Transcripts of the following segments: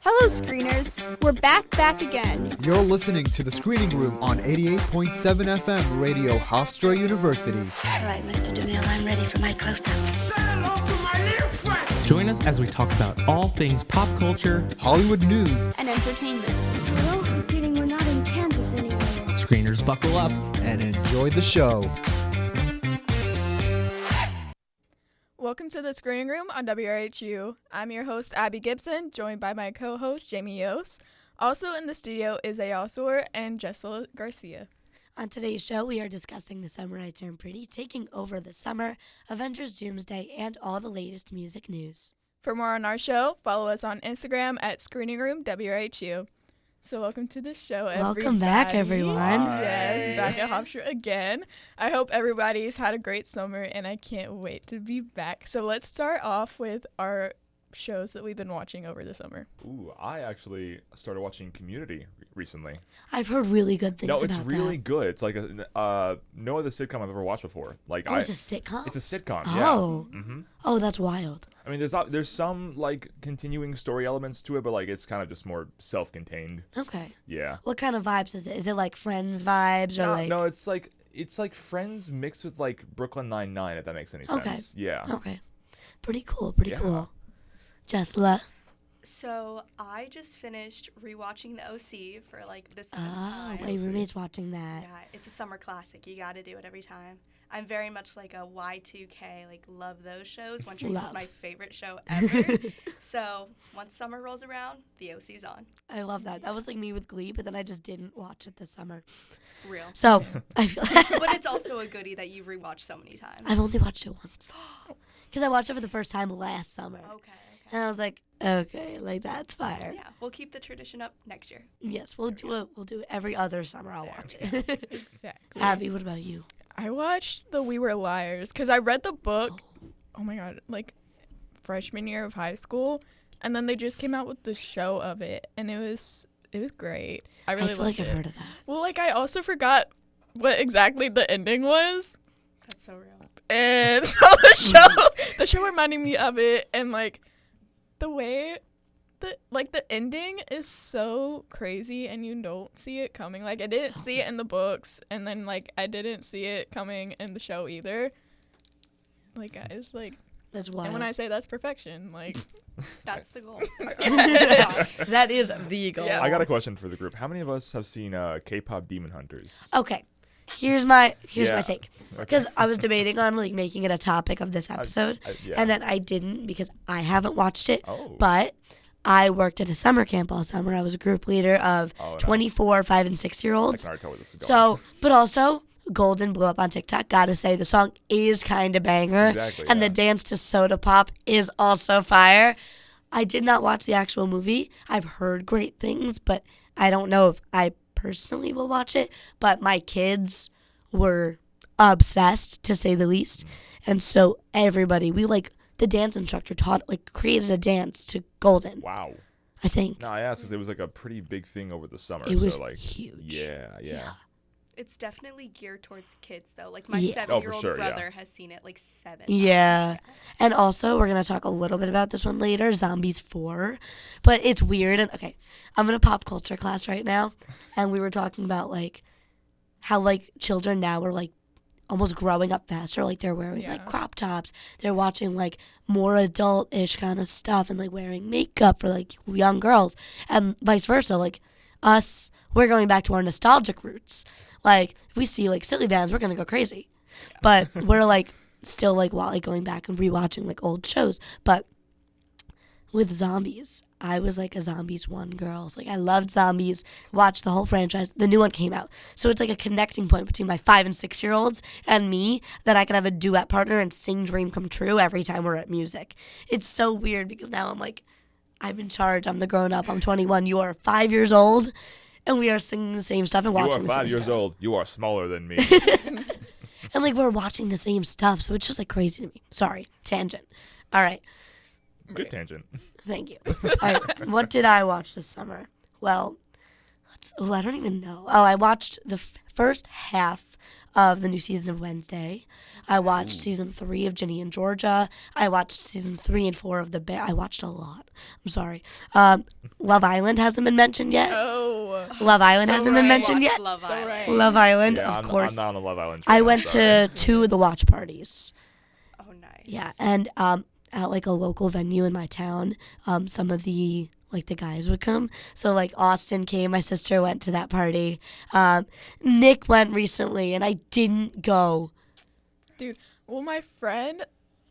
Hello, screeners. We're back again. You're listening to The Screening Room on 88.7 FM Radio Hofstra University. All right, Mr. DeMille, I'm ready for my close-up. Say hello to my little friend. Join us as we talk about all things pop culture, Hollywood news, And entertainment. Well, I'm feeling we're not in Kansas anymore. screeners buckle up. and enjoy the show. Welcome to the Screening Room on WRHU. I'm your host, Abby Gibson, joined by my co-host, Jamie Yost. Also in the studio is Ayasor and Jessel Garcia. On today's show, we are discussing The Summer I Turned Pretty, taking over the summer, Avengers Doomsday, and all the latest music news. For more on our show, follow us on Instagram at Screening Room WRHU. So welcome to the show, everybody. Welcome back, everyone. Yes, back at Hofstra again. I hope everybody's had a great summer, and I can't wait to be back. So let's start off with our shows that we've been watching over the summer. Ooh, I actually started watching Community recently. I've heard really good things No, about it's really that. good. It's like no other sitcom I've ever watched before. Like, It's a sitcom? It's a sitcom. Oh. Yeah. Mm-hmm. Oh, that's wild. I mean, there's some like continuing story elements to it, but like it's kind of just more self-contained. Okay. Yeah. What kind of vibes is it? Is it like Friends vibes or like... No, it's like Friends mixed with like Brooklyn Nine-Nine, if that makes any sense. Okay. Yeah. Okay. Pretty cool, pretty Yeah. cool. Jessla. So I just finished rewatching The OC for like the seventh Oh, time. my roommate's watching that. Yeah, it's a summer classic. You got to do it every time. I'm very much like a Y2K, like love those shows. One Tree Love. is my favorite show ever. So once summer rolls around, The OC's on. I love that. That was like me with Glee, but then I just didn't watch it this summer. Real. So, I feel... But it's also a goodie that you've rewatched so many times. I've only watched it once. Because I watched it for the first time last summer. Okay. And I was like, okay, like that's fire. Yeah, we'll keep the tradition up next year. Yes, we'll do it. We'll do it every other summer. I'll watch it. Exactly. Abby, what about you? I watched The We Were Liars because I read the book, oh my god, like freshman year of high school, and then they just came out with the show of it, and it was great. I really feel loved like it. I've heard of that. Well, like I also forgot what exactly the ending was, That's so real. and so the show reminded me of it, and like the way the ending is so crazy and you don't see it coming. Like I didn't see it in the books, and then like I didn't see it coming in the show either. Like guys, like That's wild. and when I say that's perfection, like That's the goal. that is the goal. Yeah. I got a question for the group. How many of us have seen K-pop Demon Hunters? Okay, here's my Yeah. take. Okay. Because I was debating on like making it a topic of this episode, yeah. and then I didn't because I haven't watched it. Oh. But I worked at a summer camp all summer. I was a group leader of Oh, no. 24, 5, and 6-year-olds. I can already tell where this is going. So, but also, Golden blew up on TikTok. Gotta say, the song is kind of banger. Exactly, and yeah. the dance to Soda Pop is also fire. I did not watch the actual movie. I've heard great things, but I don't know if I personally will watch it. But my kids were obsessed, to say the least. And so everybody, the dance instructor created a dance to Golden, Wow. I think. No, I asked because it was like a pretty big thing over the summer. It was so, like, huge. Yeah. It's definitely geared towards kids, though. Like, my Yeah. 7-year-old Oh, for sure, yeah. brother has seen it, like, 7 Yeah. And also, we're going to talk a little bit about this one later, Zombies 4. But it's weird. And okay, I'm in a pop culture class right now, and we were talking about, like, how, like, children now are, like, almost growing up faster. Like, they're wearing, like, crop tops. They're watching, like, more adult-ish kind of stuff and, like, wearing makeup for, like, young girls. And vice versa. Like, us, we're going back to our nostalgic roots. Like, if we see, like, silly bands, we're going to go crazy. But we're, like, still, like, going back and rewatching, like, old shows. But with Zombies, I was, like, a Zombies 1 girl. So, like, I loved Zombies, watched the whole franchise. The new one came out. So it's, like, a connecting point between my 5- and 6-year-olds and me that I can have a duet partner and sing Dream Come True every time we're at music. It's so weird because now I'm, like, I'm in charge. I'm the grown-up. I'm 21. You are 5 years old. And we are singing the same stuff and watching the You are same 5 years stuff. old. You are smaller than me. And, like, we're watching the same stuff, so it's just, like, crazy to me. Sorry. Tangent. All right. Good tangent. Thank you. All right. What did I watch this summer? Well, I don't even know. Oh, I watched the first half of the new season of Wednesday. I watched season 3 of Ginny and Georgia. I watched seasons 3 and 4 of The Bear. I watched a lot. I'm sorry. Love Island hasn't been mentioned yet. Oh. Love Island So hasn't been right. mentioned yet. Love So Island. right. Love Island, Yeah, of I'm course. not on the Love Island train. I I'm went sorry. to 2 of the watch parties. Oh, nice. Yeah, and at like a local venue in my town, some of the guys would come. So like Austin came, my sister went to that party. Nick went recently, and I didn't go. Dude, well, my friend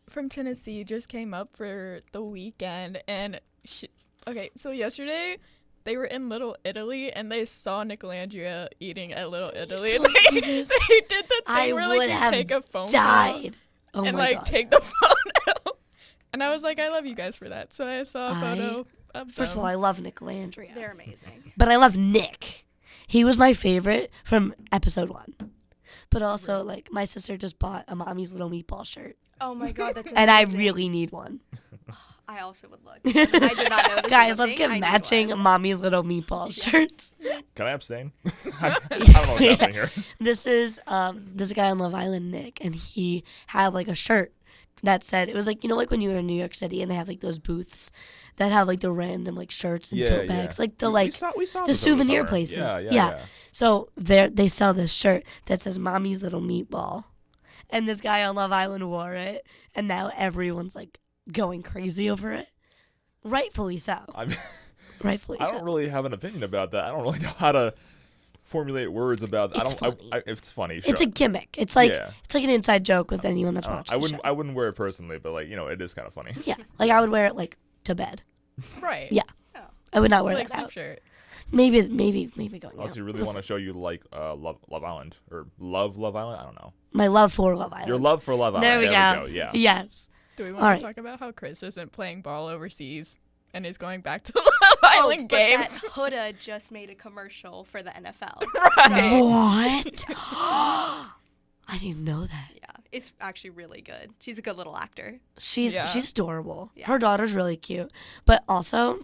from Tennessee just came up for the weekend, and okay, so yesterday they were in Little Italy, and they saw Nicolandria eating at Little Italy. told They, me they this. did the I thing where like would you have take a phone died. Oh call and my like God. take the phone out. And I was like, I love you guys for that. So I saw a photo of First of them. all, I love Nicolandria. They're amazing. But I love Nick. He was my favorite from episode 1. But also, like, my sister just bought a Mommy's Little Meatball shirt. Oh my God, that's amazing. And I really need one. I also would look. I did not know this Guys, was a let's thing. get I need matching one. Mommy's Little Meatball shirts. Can I abstain? I don't know what's happening here. This is this guy on Love Island, Nick, and he had like a shirt that said, it was like, you know, like when you were in New York City and they have like those booths that have like the random like shirts and tote bags, like the We saw the this over souvenir summer. places. Yeah. So they sell this shirt that says Mommy's Little Meatball. And this guy on Love Island wore it, and now everyone's like going crazy over it. Rightfully so. I mean, Rightfully I so. don't really have an opinion about that. I don't really know how to formulate words about. It's funny. It's funny. Sure. It's a gimmick. It's like Yeah. it's like an inside joke with anyone that's watched the show. I wouldn't wear it personally, but like, you know, it is kind of funny. Yeah, like I would wear it like to bed. Right. Yeah. I would not wear Like that some out. shirt. Maybe going Unless out. you really We'll want to see. show you like Love Island or Love Island. I don't know. My love for Love Island. Your love for Love Island. There we go. Yeah. Yes. Do we want All to right. talk about how Chris isn't playing ball overseas and is going back to Love Island but games? that Huda just made a commercial for the NFL. Right. What? I didn't know that. Yeah, it's actually really good. She's a good little actor. She's Yeah. adorable. Yeah. Her daughter's really cute, but also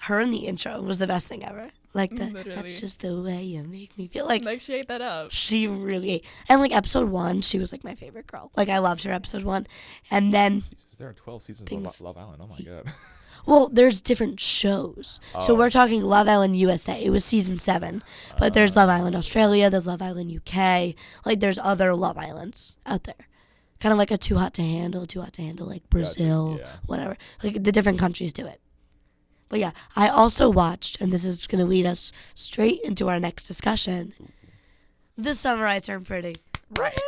her in the intro was the best thing ever. Like Literally. that's just the way you make me feel. Like Like she ate that up. she really, and like episode 1, she was like my favorite girl. Like I loved her episode 1, and then Jesus, there are 12 seasons Things- of Love Island. Oh my god. well, there's different shows. So Oh. we're talking Love Island USA. It was season 7, but there's Love Island Australia. There's Love Island UK. Like there's other Love Islands out there. Kind of like a Too Hot to Handle, like Brazil, yeah. whatever. Like the different countries do it. But yeah, I also watched, and this is going to lead us straight into our next discussion, The Summer I Turned Pretty. Right.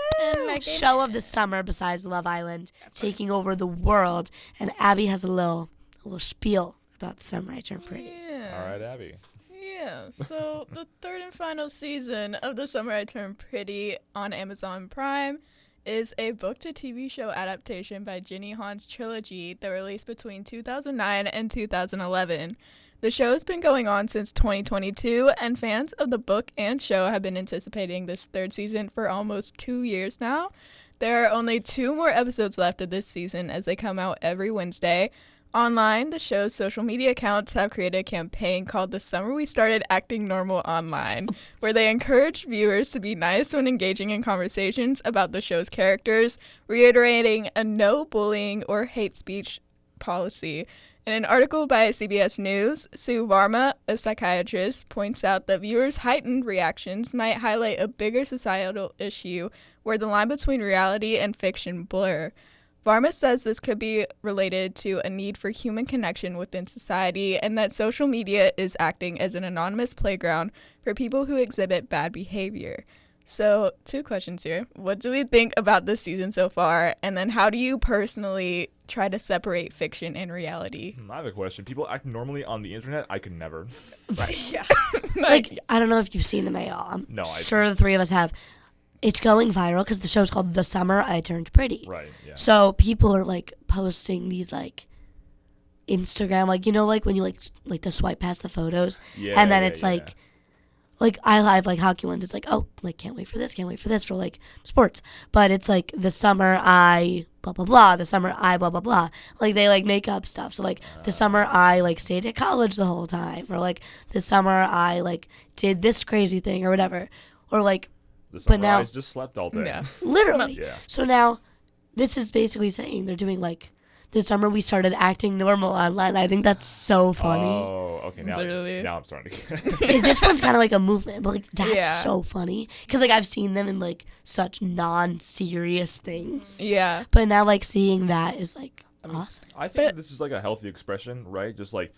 Show of the summer besides Love Island, taking over the world. And Abby has a little spiel about The Summer I Turned Pretty. Yeah. All right, Abby. Yeah. So the third and final season of The Summer I Turned Pretty on Amazon Prime is a book to TV show adaptation by Ginny Hahn's trilogy that released between 2009 and 2011. The show has been going on since 2022, and fans of the book and show have been anticipating this third season for almost 2 years now. There are only 2 more episodes left of this season as they come out every Wednesday. Online, the show's social media accounts have created a campaign called The Summer We Started Acting Normal Online, where they encourage viewers to be nice when engaging in conversations about the show's characters, reiterating a no bullying or hate speech policy. In an article by CBS News, Sue Varma, a psychiatrist, points out that viewers' heightened reactions might highlight a bigger societal issue where the line between reality and fiction blur. Varma says this could be related to a need for human connection within society and that social media is acting as an anonymous playground for people who exhibit bad behavior. So, 2 questions here. What do we think about this season so far? And then how do you personally try to separate fiction and reality? I have a question. People act normally on the internet. I could never. Yeah. Like, I don't know if you've seen them at all. I'm No, I- sure the 3 of us have. It's going viral because the show's called The Summer I Turned Pretty. Right. Yeah. So people are like posting these like Instagram, like, you know, like when you like to swipe past the photos, Yeah, and then yeah, it's yeah. like I have like hockey ones. It's like, oh, like can't wait for this for like sports. But it's like the summer I blah blah blah, the summer I blah blah blah. Like they like make up stuff. So like the summer I like stayed at college the whole time, or like the summer I like did this crazy thing or whatever, or like The But now- sunrise just slept all day. Yeah. Literally. Yeah. So now, this is basically saying they're doing like, this summer we started acting normal online. I think that's so funny. Oh, okay. Literally. Now I'm starting to get it. Like, this one's kind of like a movement, but like that's Yeah. so funny because like I've seen them in like such non-serious things, Yeah. but now like seeing that is like awesome. I think this is like a healthy expression, right? Just like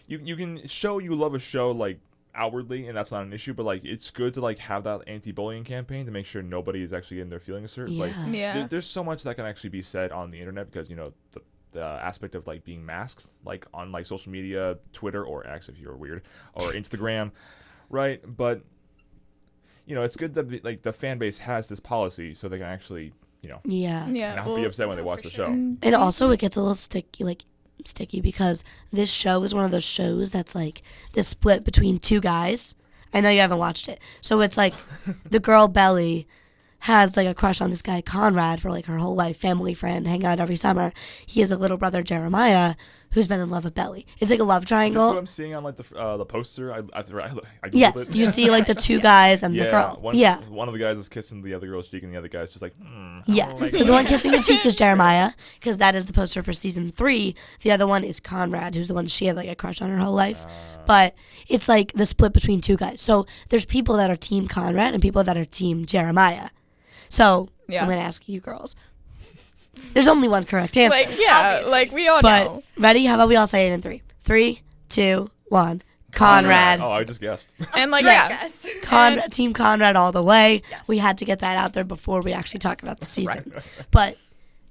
you can show you love a show like outwardly, and that's not an issue. But like it's good to like have that anti-bullying campaign to make sure nobody is actually in their feelings hurt. Like Yeah. Yeah. there's so much that can actually be said on the internet because the aspect of like being masked, like on like social media, Twitter or X if you're weird, or Instagram, right? But it's good that like the fan base has this policy so they can actually Yeah. Yeah. not well, be upset when they no, watch for the sure. show. And also it gets a little sticky because this show is one of those shows that's like the split between two guys. I know you haven't watched it. So it's like the girl Belly has like a crush on this guy Conrad for like her whole life, family friend, hang out every summer. He has a little brother Jeremiah who's been in love with Belly. It's like a love Is this what triangle. I'm seeing on like the poster? I Googled Yes, it. you see like the two guys and the girl. One of the guys is kissing the other girl's cheek, and the other guy's just like, Yeah. So the one kissing the cheek is Jeremiah, because that is the poster for season 3. The other one is Conrad, who's the one she had like a crush on her whole life. But it's like the split between two guys. So there's people that are team Conrad and people that are team Jeremiah. So Yeah. I'm gonna ask you girls. There's only one correct answer. Like, yeah, Obviously. like we all but know. ready? How about we all say it in 3? 3, 2, 1. Conrad. Oh, I just guessed. And like, Yes. yeah. Yes. Conrad, Team Conrad all the way. We had to get that out there before we actually talk about the season. But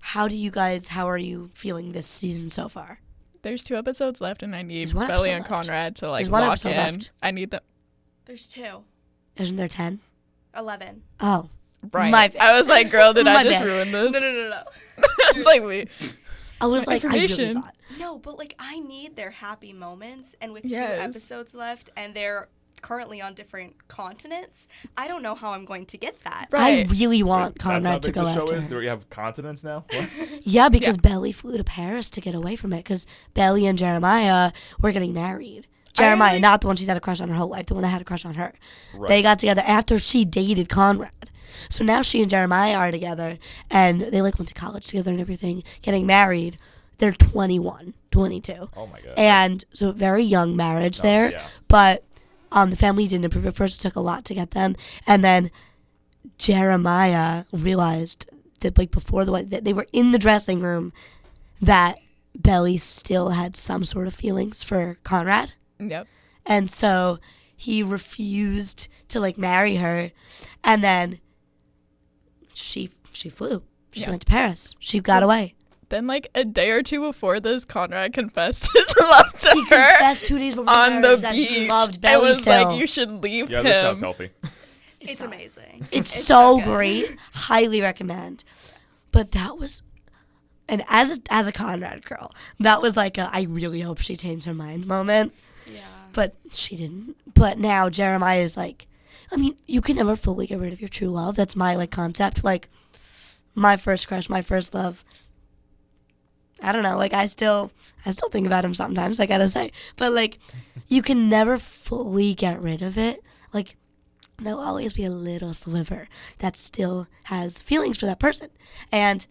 how are you feeling this season so far? There's 2 episodes left, and I need There's one Belly episode and left. Conrad to like There's one lock episode in. left. I need them. There's 2. Isn't there 10? 11. Oh. Right. My bad. I was like, girl, did My I just bad. ruin this? No. It's like we. I was like, I really Information. thought. No, but like I need their happy moments, and with Yes. 2 episodes left, and they're currently on different continents, I don't know how I'm going to get that. Right. I really want That's how Conrad to big go the show after is. her. Do we have continents now? What? Yeah, because Belly flew to Paris to get away from it because Belly and Jeremiah were getting married. Jeremiah, really- not the one she's had a crush on her whole life, the one that had a crush on her. Right. They got together after she dated Conrad. So now she and Jeremiah are together, and they like went to college together and everything, getting married. They're 21, 22. Oh my god. And so very young marriage there. yeah. But the family didn't approve at first. It took a lot to get them. And then Jeremiah realized that like before the wedding, that they were in the dressing room, that Belly still had some sort of feelings for Conrad. Yep. And so he refused to like marry her. And then she flew. She Yeah. went to Paris. She got away. Then like a day or 2 before this, Conrad confessed his love to He her confessed 2 days before on the marriage that beach. he loved It Belly was still. like, you should leave Yeah, him. this sounds healthy. It's amazing. It's so so good. great. Highly recommend. But that was, and as a Conrad girl, that was like a I really hope she changed her mind moment. Yeah. But she didn't. But now Jeremiah is like, I mean, you can never fully get rid of your true love. That's my like concept. Like my first crush, my first love. I don't know. Like I still think about him sometimes. I gotta say, but like, you can never fully get rid of it. Like there'll always be a little sliver that still has feelings for that person, and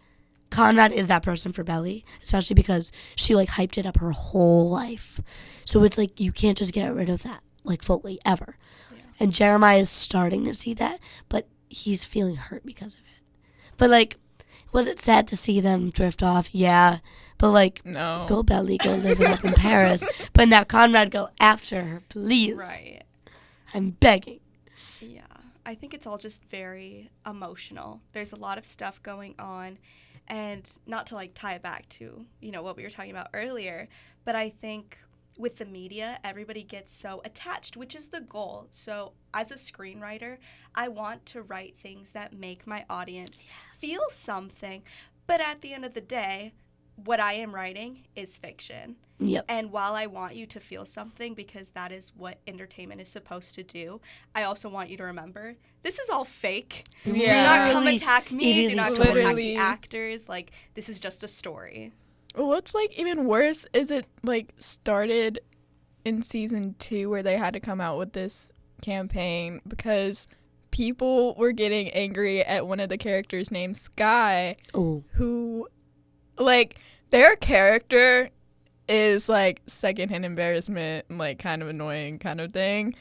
Conrad is that person for Belly, especially because she like hyped it up her whole life. So it's like you can't just get rid of that like fully ever. Yeah. And Jeremiah is starting to see that, but he's feeling hurt because of it. But like, was it sad to see them drift off? Yeah. But like, No. go Belly, go live it up in Paris. But now Conrad, go after her, please. Right. I'm begging. Yeah. I think it's all just very emotional. There's a lot of stuff going on. And not to like tie it back to, what we were talking about earlier, but I think with the media, everybody gets so attached, which is the goal. So as a screenwriter, I want to write things that make my audience feel something. But at the end of the day, what I am writing is fiction. Yep. And while I want you to feel something because that is what entertainment is supposed to do, I also want you to remember this is all fake. Yeah. Do not come Literally, attack me. it Do is not come attack literally- the actors. Like, this is just a story. What's like even worse is it like started in season 2 where they had to come out with this campaign because people were getting angry at one of the characters named Sky, Oh. who, like, their character is like secondhand embarrassment and like kind of annoying kind of thing.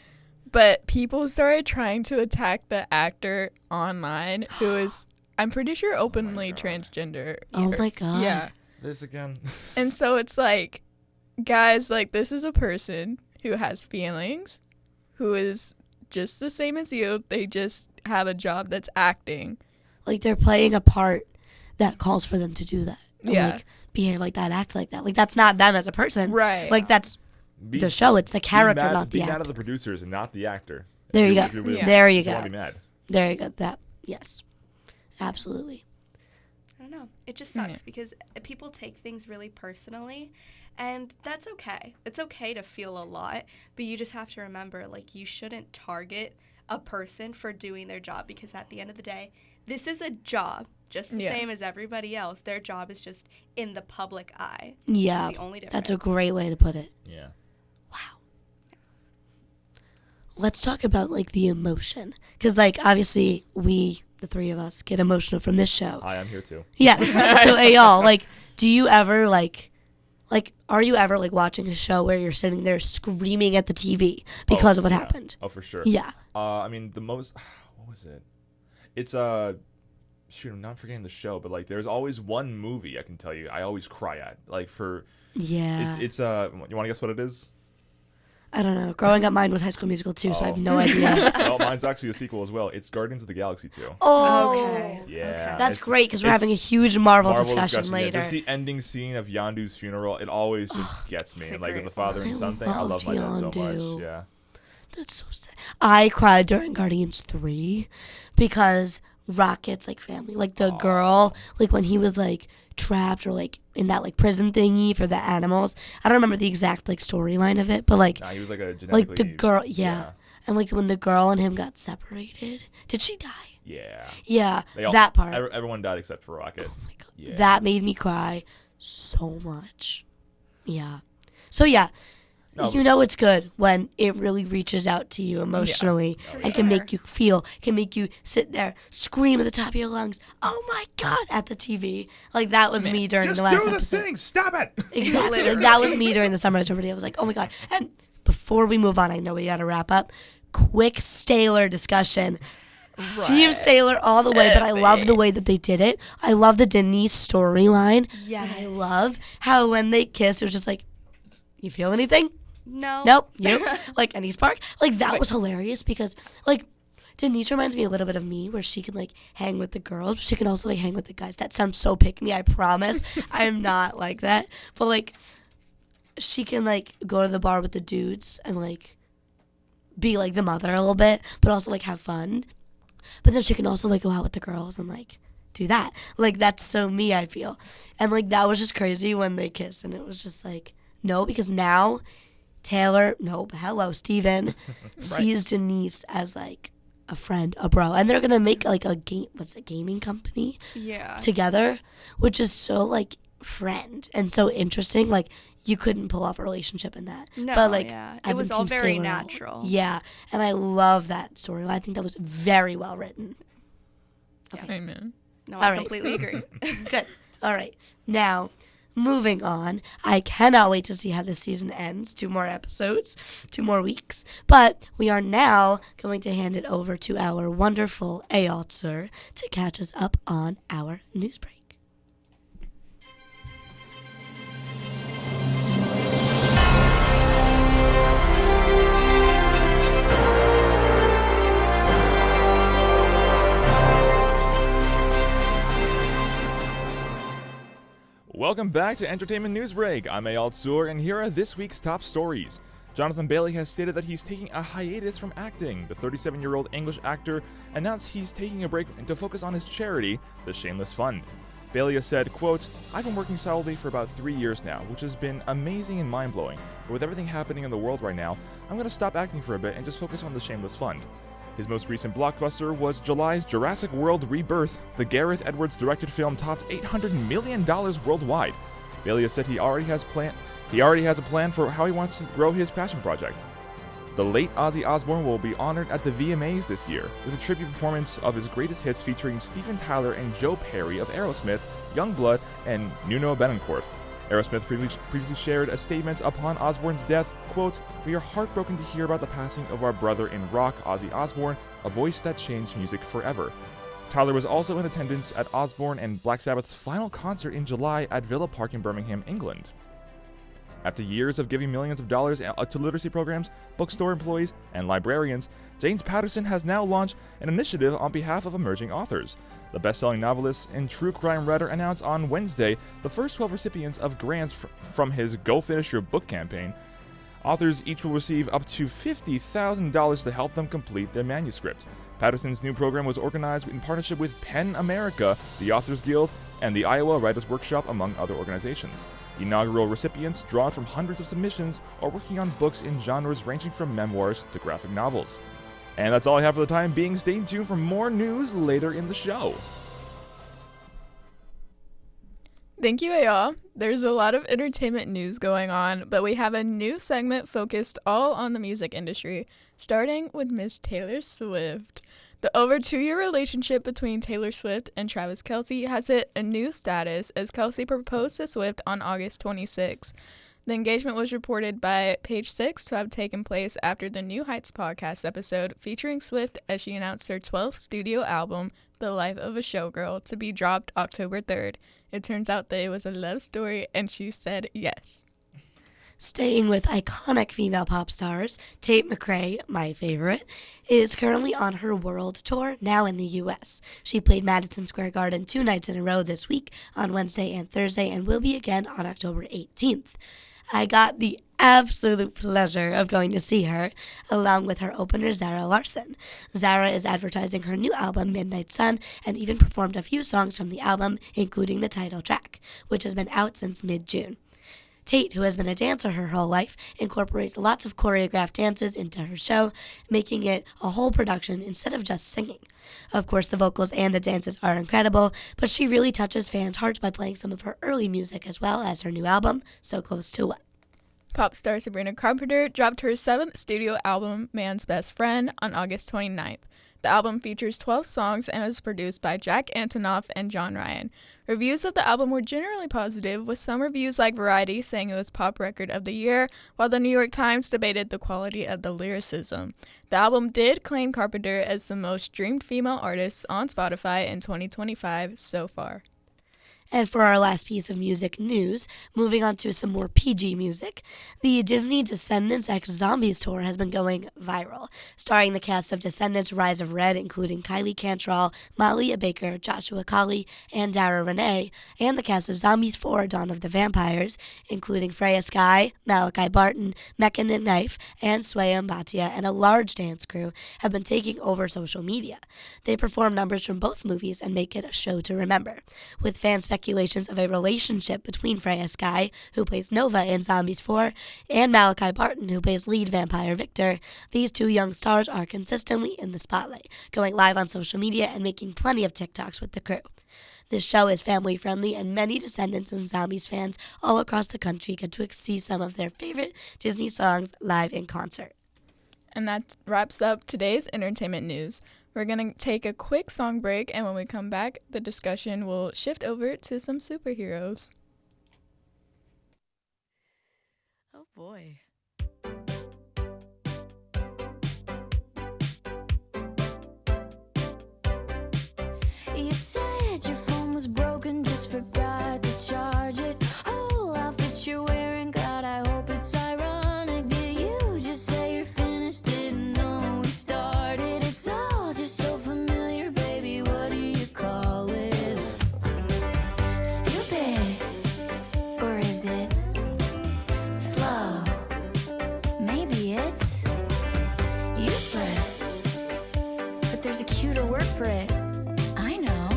But people started trying to attack the actor online who is, I'm pretty sure, openly transgender. Oh my God. Yeah. This again. And so it's like, guys, like, this is a person who has feelings, who is just the same as you. They just have a job that's acting. Like, they're playing a part that calls for them to do that. And, Yeah. like, behave like that, act like that. Like, that's not them as a person. Right. Like, that's the show. It's the character, not the be mad actor. at the producers and not the actor. There you If go. really- Yeah. There you if wanna go. be mad. There you go. That, yes. Absolutely. I don't know. It just sucks because people take things really personally, and that's okay. It's okay to feel a lot, but you just have to remember, like, you shouldn't target a person for doing their job, because at the end of the day, this is a job just the same as everybody else. Their job is just in the public eye. Yeah. That's the only difference. That's a great way to put it. Yeah. Wow. Let's talk about, like, the emotion. Because, like, obviously, we, the three of us, get emotional from this show. Hi, I'm here too. Yes. So, y'all, like, do you ever, like, are you ever, like, watching a show where you're sitting there screaming at the TV because of what yeah. happened? Oh, for sure. Yeah. I mean, the most. What was it? It's shoot, I'm not forgetting the show, but like, there's always one movie I can tell you I always cry at. Like for. Yeah. It's you want to guess what it is? I don't know. Growing up, mine was High School Musical too, so I have Oh. no idea. Well, mine's actually a sequel as well. It's Guardians of the Galaxy 2. Oh. Okay. Yeah. That's it's- great because we're it's having a huge Marvel Marvel discussion yeah. later. Just the ending scene of Yondu's funeral, it always just gets me. It's a And like great the father and one. son thing, I love loved my dad so Yondu. much. Yeah. That's so sad. I cried during Guardians 3 because Rocket's like family. Like the girl, like when he was like trapped or like in that like prison thingy for the animals. I don't remember the exact like storyline of it, but like Nah, he was like a genetically. like the girl, yeah. And like when the girl and him got separated, did she die? Yeah. Yeah, They all- that part. Everyone died except for Rocket. Oh my God. Yeah. That made me cry so much. Yeah. So yeah, No, you know it's good when it really reaches out to you emotionally and can make you feel, can make you sit there, scream at the top of your lungs, "Oh my God," at the TV. Like that was me during Just the last do the episode. thing. Stop it. Exactly. Like, that was me during the Summer October. I was like, oh my God. And before we move on, I know we got to wrap up. Quick Staler discussion. Team Staler all the way, but I love the way that they did it. I love the Denise storyline. Yes. And I love how when they kissed, it was just like, you feel anything? No. Nope. You? Like any spark? Like that was hilarious because like Denise reminds me a little bit of me where she can like hang with the girls, but she can also like hang with the guys. That sounds so pick me, I promise. I am not like that. But like she can like go to the bar with the dudes and like be like the mother a little bit, but also like have fun. But then she can also like go out with the girls and like do that. Like that's so me, I feel. And like that was just crazy when they kissed and it was just like no, because now Taylor, Steven sees Denise as like a friend, a bro. And they're going to make like a gaming company Yeah. together, which is so like friend and so interesting. Like you couldn't pull off a relationship in that. No, but like yeah. It I've was been all Team very Staler natural. Yeah. And I love that story. I think that was very well written. Amen. No, All I right. completely agree. Good. All right. Now, moving on. I cannot wait to see how this season ends. 2 more episodes, 2 more weeks. But we are now going to hand it over to our wonderful Ayaltzer to catch us up on our news break. Welcome back to Entertainment News Break. I'm Ayal Zur, and here are this week's top stories. Jonathan Bailey has stated that he's taking a hiatus from acting. The 37-year-old English actor announced he's taking a break to focus on his charity, the Shameless Fund. Bailey has said, quote, "I've been working solidly for about 3 years now, which has been amazing and mind-blowing. But with everything happening in the world right now, I'm going to stop acting for a bit and just focus on the Shameless Fund." His most recent blockbuster was July's Jurassic World Rebirth. The Gareth Edwards-directed film topped $800 million worldwide. Bailey has said he already has a plan for how he wants to grow his passion project. The late Ozzy Osbourne will be honored at the VMAs this year with a tribute performance of his greatest hits featuring Steven Tyler and Joe Perry of Aerosmith, Youngblood, and Nuno Bettencourt. Aerosmith previously shared a statement upon Osbourne's death, quote, "We are heartbroken to hear about the passing of our brother in rock, Ozzy Osbourne, a voice that changed music forever." Tyler was also in attendance at Osbourne and Black Sabbath's final concert in July at Villa Park in Birmingham, England. After years of giving millions of dollars to literacy programs, bookstore employees, and librarians, James Patterson has now launched an initiative on behalf of emerging authors. The best-selling novelist and true crime writer announced on Wednesday the first 12 recipients of grants from his Go Finish Your Book campaign. Authors each will receive up to $50,000 to help them complete their manuscript. Patterson's new program was organized in partnership with PEN America, the Authors Guild, and the Iowa Writers Workshop, among other organizations. The inaugural recipients, drawn from hundreds of submissions, are working on books in genres ranging from memoirs to graphic novels. And that's all I have for the time being. Stay tuned for more news later in the show. Thank you, Ayal. There's a lot of entertainment news going on, but we have a new segment focused all on the music industry, starting with Miss Taylor Swift. The over 2-year relationship between Taylor Swift and Travis Kelce has hit a new status as Kelce proposed to Swift on August 26. The engagement was reported by Page Six to have taken place after the New Heights podcast episode featuring Swift as she announced her 12th studio album, The Life of a Showgirl, to be dropped October 3rd. It turns out that it was a love story, and she said yes. Staying with iconic female pop stars, Tate McRae, my favorite, is currently on her world tour, now in the U.S. She played Madison Square Garden 2 nights in a row this week, on Wednesday and Thursday, and will be again on October 18th. I got the absolute pleasure of going to see her, along with her opener, Zara Larsson. Zara is advertising her new album, Midnight Sun, and even performed a few songs from the album, including the title track, which has been out since mid-June. Tate, who has been a dancer her whole life, incorporates lots of choreographed dances into her show, making it a whole production instead of just singing. Of course, the vocals and the dances are incredible, but she really touches fans' hearts by playing some of her early music as well as her new album, So Close to What. Pop star Sabrina Carpenter dropped her 7th studio album, Man's Best Friend, on August 29th. The album features 12 songs and was produced by Jack Antonoff and John Ryan. Reviews of the album were generally positive, with some reviews like Variety saying it was Pop Record of the Year, while the New York Times debated the quality of the lyricism. The album did claim Carpenter as the most streamed female artist on Spotify in 2025 so far. And for our last piece of music news, moving on to some more PG music, the Disney Descendants x Zombies tour has been going viral, starring the cast of Descendants Rise of Red, including Kylie Cantrell, Malia Baker, Joshua Colley, and Dara Renee, and the cast of Zombies 4 Dawn of the Vampires, including Freya Sky, Malachi Barton, Mechanid Knife, and Swayam Bhatia, and a large dance crew have been taking over social media. They perform numbers from both movies and make it a show to remember, with fans speculations of a relationship between Freya Sky, who plays Nova in Zombies 4, and Malachi Barton, who plays lead vampire Victor. These two young stars are consistently in the spotlight, going live on social media and making plenty of TikToks with the crew. This show is family friendly, and many Descendants and Zombies fans all across the country get to see some of their favorite Disney songs live in concert. And that wraps up today's entertainment news. We're going to take a quick song break, and when we come back, the discussion will shift over to some superheroes. Oh boy. You said your phone was broken, just forgot to charge it. Whole outfit you're wearing, God, I hope it's ironic. Did you just say you're finished? Didn't know we started. It's all just so familiar, baby. What do you call it? Stupid, or is it slow? Maybe it's useless, but there's a cuter word for it. I know.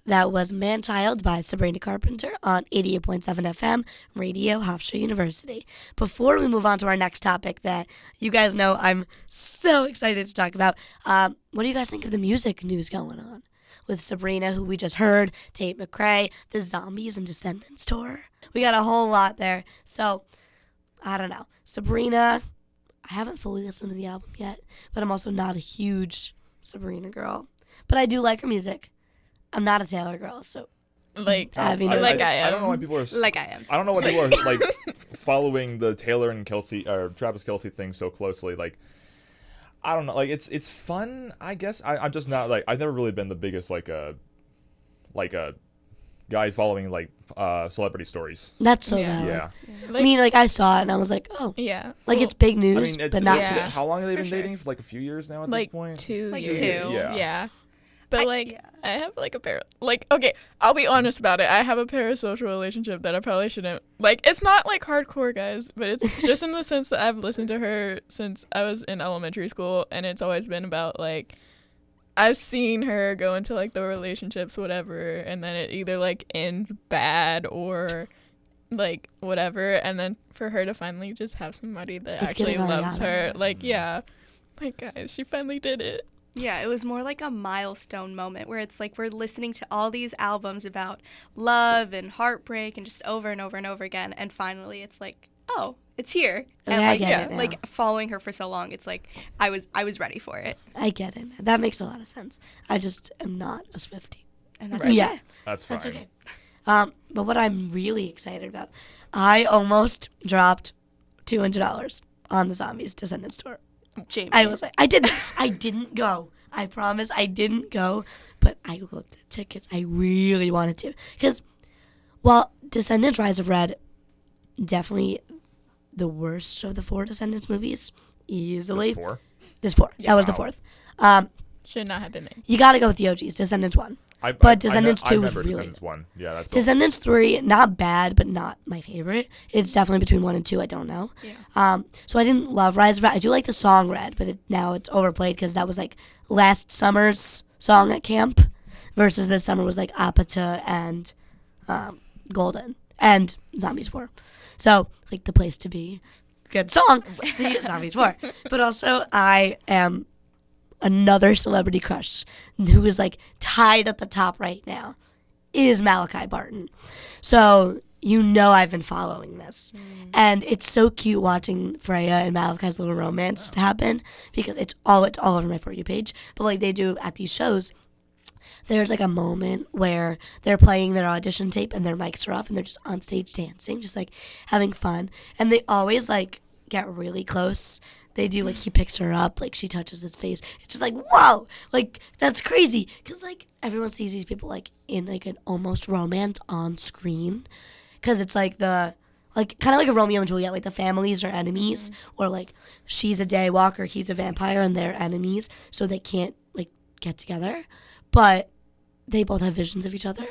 That was Man-Child by Sabrina Carpenter on 88.7 FM, Radio Hofstra University. Before we move on to our next topic that you guys know I'm so excited to talk about, what do you guys think of the music news going on? With Sabrina, who we just heard, Tate McRae, the Zombies and Descendants tour. We got a whole lot there. So, I don't know. Sabrina, I haven't fully listened to the album yet, but I'm also not a huge Sabrina girl. But I do like her music. I'm not a Taylor girl, so Like, I I am. I don't know why people are Like I am. I don't know why people are like following the Taylor and Kelsey or Travis Kelsey thing so closely. Like, I don't know. Like, it's fun, I guess. I'm just not like, I've never really been the biggest like a guy following like celebrity stories. that's so Yeah. valid. Yeah. I mean, like, I saw it and I was like, oh, Yeah. like, it's big news, but not yeah. to me. How long have they been For sure. dating? For like a few years now at Like this point? 2 Like years. 2. Yeah. But yeah. I have like a okay, I'll be honest about it. I have a parasocial relationship that I probably shouldn't, like, it's not like hardcore, guys, but it's just in the sense that I've listened to her since I was in elementary school, and it's always been about, like, I've seen her go into, like, the relationships, whatever, and then it either, like, ends bad or, like, whatever, and then for her to finally just have somebody that It's actually giving loves Ariana. her, like, yeah. Like, guys, she finally did it. Yeah, it was more like a milestone moment where it's like we're listening to all these albums about love and heartbreak and just over and over and over again, and finally it's like, oh, it's here. Okay, And I like, get it now. like following her for so long, it's like I was ready for it. I get it. That makes a lot of sense. I just am not a Swiftie. And that's Right. Yeah, okay. That's fine. that's okay. But what I'm really excited about, I almost dropped $200 on the Zombies Descendants tour. Jamie. I was like, I didn't go. I promise I didn't go, but I looked at tickets. I really wanted to. Because while Descendants Rise of Red, definitely the worst of the 4 Descendants movies, easily. There's 4? There's 4. Yeah. That was the Wow. 4th. Should not have been made. You got to go with the OGs, Descendants 1. But Descendants 2 was really Descendants 1. Yeah, that's Descendants 3, not bad, but not my favorite. It's definitely between 1 and 2. I don't know. Yeah. So I didn't love Rise of Red. I do like the song Red, but now it's overplayed because that was like last summer's song at camp versus this summer was like Apata and Golden and Zombies 4. So, like, the place to be. Good song. See, Zombies 4. But also, I am another celebrity crush who is like tied at the top right now is Malachi Barton. So you know I've been following this. And it's so cute watching Freya and Malachi's little romance happen because it's all over my For You page. But like they do at these shows, there's like a moment where they're playing their audition tape and their mics are off and they're just on stage dancing, just like having fun. And they always like get really close. They do, like, he picks her up, like, she touches his face. It's just like, whoa! Like, that's crazy. Because, like, everyone sees these people, like, in, like, an almost romance on screen. Because it's, like, kind of like a Romeo and Juliet. Like, the families are enemies. Or, like, she's a daywalker, he's a vampire, and they're enemies. So they can't, like, get together. But they both have visions of each other.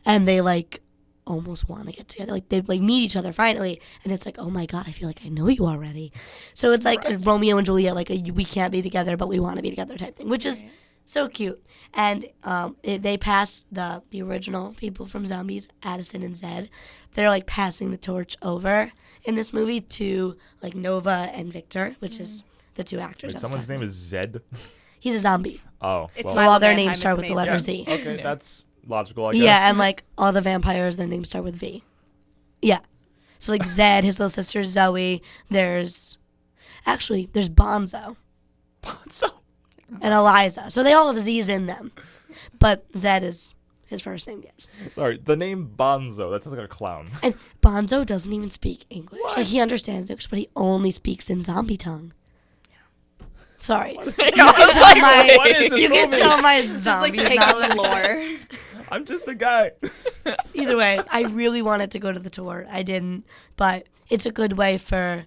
And they, like, almost want to get together. Like, they like meet each other finally, and it's like, oh my god, I feel like I know you already. So it's like a Romeo and Juliet, like we can't be together, but we want to be together type thing, which is so cute. And they passed the original people from Zombies, Addison and Zed. They're like passing the torch over in this movie to like Nova and Victor, which is the 2 actors. Wait, someone's name is Zed? He's a zombie. Oh. It's So Milo all their Manheim, names it's start with the amazing. letter Z. Okay, that's logical, I guess. Yeah, and like all the vampires, their names start with V. Yeah. So like Zed, his little sister Zoe. There's Bonzo Bonzo. and Eliza. So they all have Z's in them, but Zed is his first name. Yes. Sorry, the name Bonzo. That sounds like a clown. And Bonzo doesn't even speak English. Like he understands English, but he only speaks in zombie tongue. Sorry. You can tell my, What is this you can movie? tell my Just like zombie take on the knowledge. lore. I'm just a guy. Either way, I really wanted to go to the tour. I didn't, but it's a good way for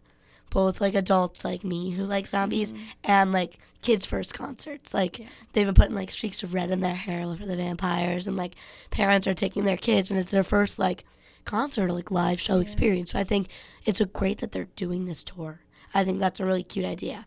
both like adults like me who like zombies and like kids' first concerts. Like they've been putting like streaks of red in their hair for the vampires, and like parents are taking their kids, and it's their first like concert or like live show experience. So I think it's great that they're doing this tour. I think that's a really cute idea.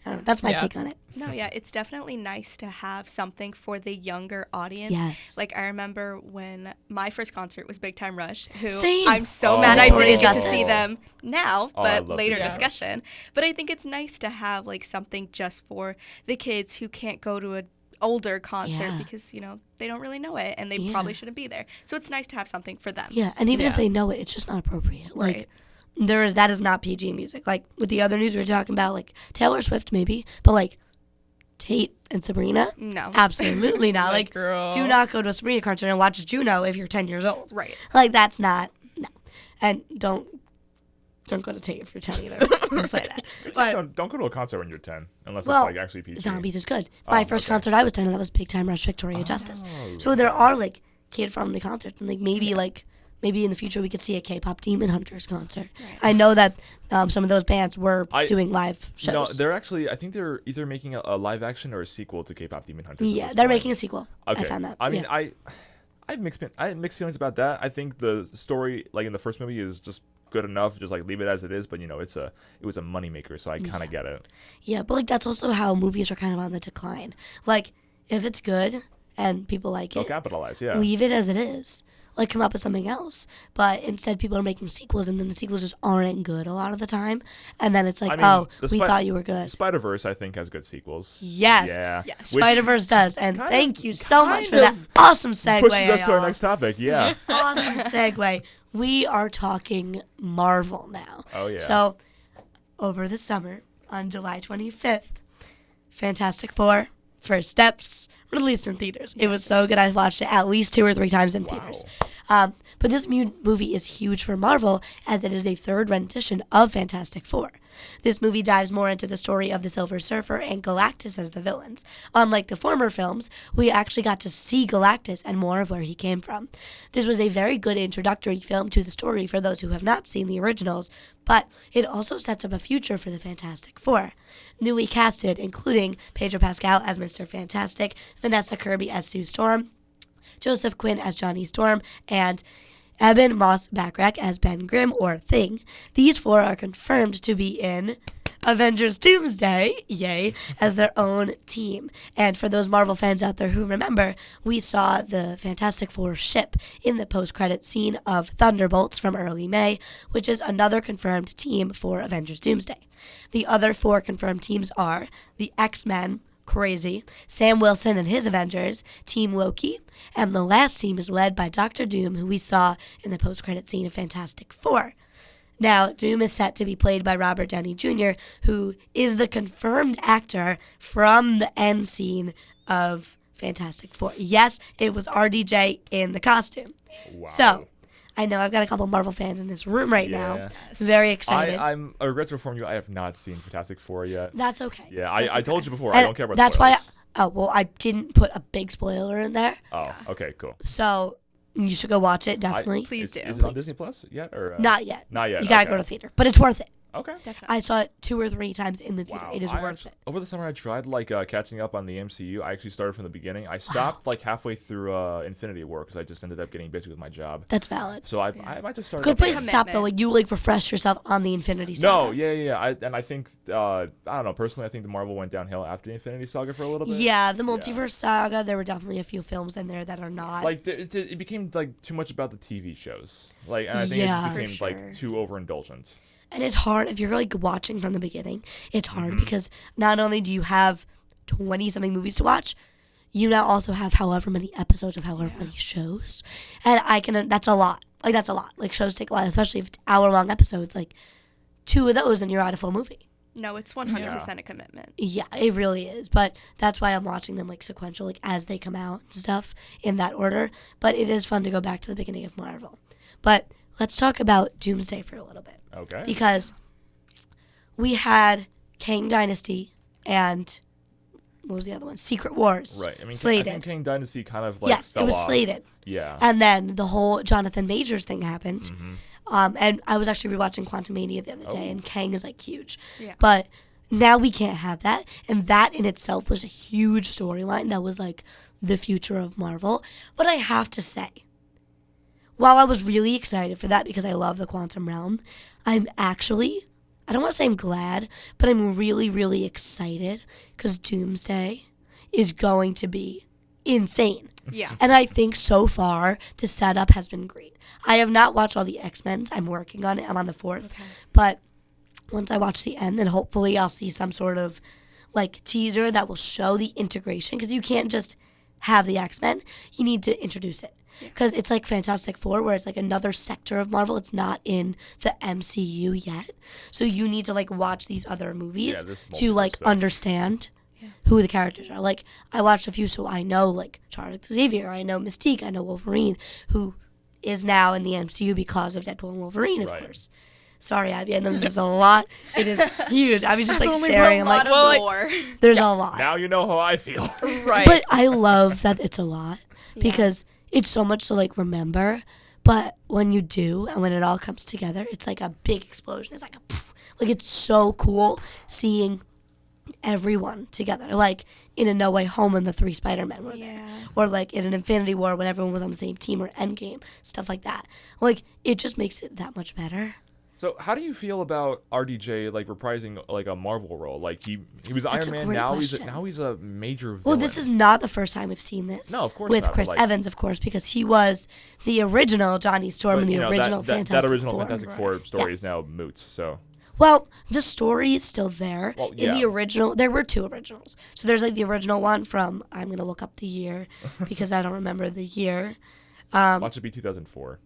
I don't know. That's my Yeah. take on it. No, yeah, it's definitely nice to have something for the younger audience. Yes. Like, I remember when my first concert was Big Time Rush, who Same. I'm so Oh. mad I Victoria didn't get to Justice. see them now, Oh, I but love later Big Time Rush. discussion. But I think it's nice to have, like, something just for the kids who can't go to an older concert Yeah. because, you know, they don't really know it and they Yeah. probably shouldn't be there. So it's nice to have something for them. Yeah, and even if Yeah. they know it, it's just not appropriate. Like, Right. that is not PG music. Like, with the other news we were talking about, like, Taylor Swift maybe, but, like, Tate and Sabrina? No. Absolutely not. Like, girl. do not go to a Sabrina concert and watch Juno if you're 10 years old. Right. Like, that's not, no. And don't go to Tate if you're 10 either. I'll say that. But Don't go to a concert when you're 10 unless Well, it's like actually PG. Zombies is good. My first okay. concert I was 10 and that was Big Time Rush Victoria Justice. So there are, like, kid-friendly concerts. And, like, maybe in the future we could see a K-pop Demon Hunters concert. Right. I know that some of those bands were I- doing live shows. No, they're actually. I think they're either making a live action or a sequel to K-pop Demon Hunters. at Yeah, this they're point. making a sequel. Okay. I found that. I mean, yeah. I had mixed feelings about that. I think the story, like in the first movie, is just good enough. Just like leave it as it is. But you know, it was a moneymaker, so I kind of get it. Yeah, but like that's also how movies are kind of on the decline. Like if it's good and people like They'll it, capitalize. Yeah. leave it as it is. Like come up with something else. But instead people are making sequels and then the sequels just aren't good a lot of the time. And then it's like, I mean, oh, the we thought you were good. Spider-Verse, I think, has good sequels. Yes. Yeah. Yes. Which Spider-Verse does. And kind thank of- you so much kind for that of awesome segue. pushes us to our y'all. next topic. Yeah. Awesome segue. We are talking Marvel now. Oh, yeah. So, over the summer, on July 25th, Fantastic Four, First Steps, released in theaters. It was so good. I watched it at least 2 or 3 times in theaters. But this movie is huge for Marvel as it is the third rendition of Fantastic Four. This movie dives more into the story of the Silver Surfer and Galactus as the villains. Unlike the former films, we actually got to see Galactus and more of where he came from. This was a very good introductory film to the story for those who have not seen the originals, but it also sets up a future for the Fantastic Four. Newly casted, including Pedro Pascal as Mr. Fantastic, Vanessa Kirby as Sue Storm, Joseph Quinn as Johnny Storm, and Eben Moss-Backrack as Ben Grimm, or Thing. These 4 are confirmed to be in Avengers Doomsday, yay, as their own team. And for those Marvel fans out there who remember, we saw the Fantastic Four ship in the post-credit scene of Thunderbolts from early May, which is another confirmed team for Avengers Doomsday. The other 4 confirmed teams are the X-Men, crazy, Sam Wilson and his Avengers, Team Loki, and the last team is led by Doctor Doom, who we saw in the post-credit scene of Fantastic Four. Now, Doom is set to be played by Robert Downey Jr., who is the confirmed actor from the end scene of Fantastic Four. Yes, it was RDJ in the costume. Wow. So, I know I've got a couple Marvel fans in this room right now. Yeah. Very excited. I regret to inform you, I have not seen Fantastic Four yet. That's okay. Yeah, That's I told you before, And I don't care about that's spoilers. I didn't put a big spoiler in there. Oh, okay, cool. So you should go watch it, definitely. Please do. Is it on Disney Plus yet? Or Not yet. Not yet. You gotta okay. go to theater, but it's worth it. Okay. Definitely. I saw it 2 or 3 times in the theater. Wow. It is I worth actually- it. Over the summer, I tried catching up on the MCU. I actually started from the beginning. I stopped halfway through Infinity War because I just ended up getting busy with my job. That's valid. So I might just start. Good up place to again. stop though. Like you refresh yourself on the Infinity Saga. No, yeah. I think I don't know. Personally, I think the Marvel went downhill after the Infinity Saga for a little bit. Yeah, the multiverse saga. There were definitely a few films in there that are not. It became too much about the TV shows. And I think Yeah. it For became sure. too overindulgent. And it's hard if you're watching from the beginning. It's hard Mm-hmm. because not only do you have 20-something movies to watch, you now also have however many episodes of however many shows, and that's a lot. That's a lot. Shows take a while, especially if it's hour-long episodes. 2 of those and you're out a full movie. No, it's 100% a commitment. Yeah, it really is. But that's why I'm watching them sequential, as they come out and stuff in that order. But it is fun to go back to the beginning of Marvel. But let's talk about Doomsday for a little bit. Okay. Because we had Kang Dynasty and what was the other one? Secret Wars. Right. I mean, slated. I think Kang Dynasty kind of yes, fell it was off. slated. Yeah. And then the whole Jonathan Majors thing happened. Mm-hmm. And I was actually rewatching Quantumania the other day, Oh. and Kang is huge. Yeah. But now we can't have that, and that in itself was a huge storyline that was the future of Marvel. But I have to say, while I was really excited for that because I love the quantum realm, I'm actually I don't want to say I'm glad, but I'm really, really excited because Doomsday is going to be insane. Yeah. And I think so far the setup has been great. I have not watched all the X-Men. I'm working on it. I'm on the 4th. Okay. But once I watch the end, then hopefully I'll see some sort of like teaser that will show the integration, because you can't just have the X-Men. You need to introduce it. Because it's like Fantastic Four, where it's like another sector of Marvel. It's not in the MCU yet. So you need to like watch these other movies to like understand who the characters are. Like, I watched a few, so I know like Charles Xavier, I know Mystique, I know Wolverine, who is now in the MCU because of Deadpool and Wolverine, of course. Sorry, Abby, I know this is a lot. It is huge. I was just like staring. I'm like, well, like, there's a lot. Now you know how I feel. Right. But I love that it's a lot because it's so much to like remember. But when you do, and when it all comes together, it's like a big explosion. It's like like it's so cool seeing everyone together. Like in a No Way Home when the 3 Spider-Men were there. Or like in an Infinity War when everyone was on the same team, or Endgame, stuff like that. Like, it just makes it that much better. So how do you feel about RDJ like reprising like a Marvel role? Like he was That's Iron a Man. great Now question. he's a major villain. Well, this is not the first time we've seen this. No, of course with not, but, Chris like- Evans, of course, because he was the original Johnny Storm But, in the you know, original that Fantastic original Four. Fantastic Four story is Yes. now moot. So Well, the story is still there. Well, In the yeah. original, there were 2 originals. So there's like the original one from, I'm going to look up the year because I don't remember the year. watch it be 2004.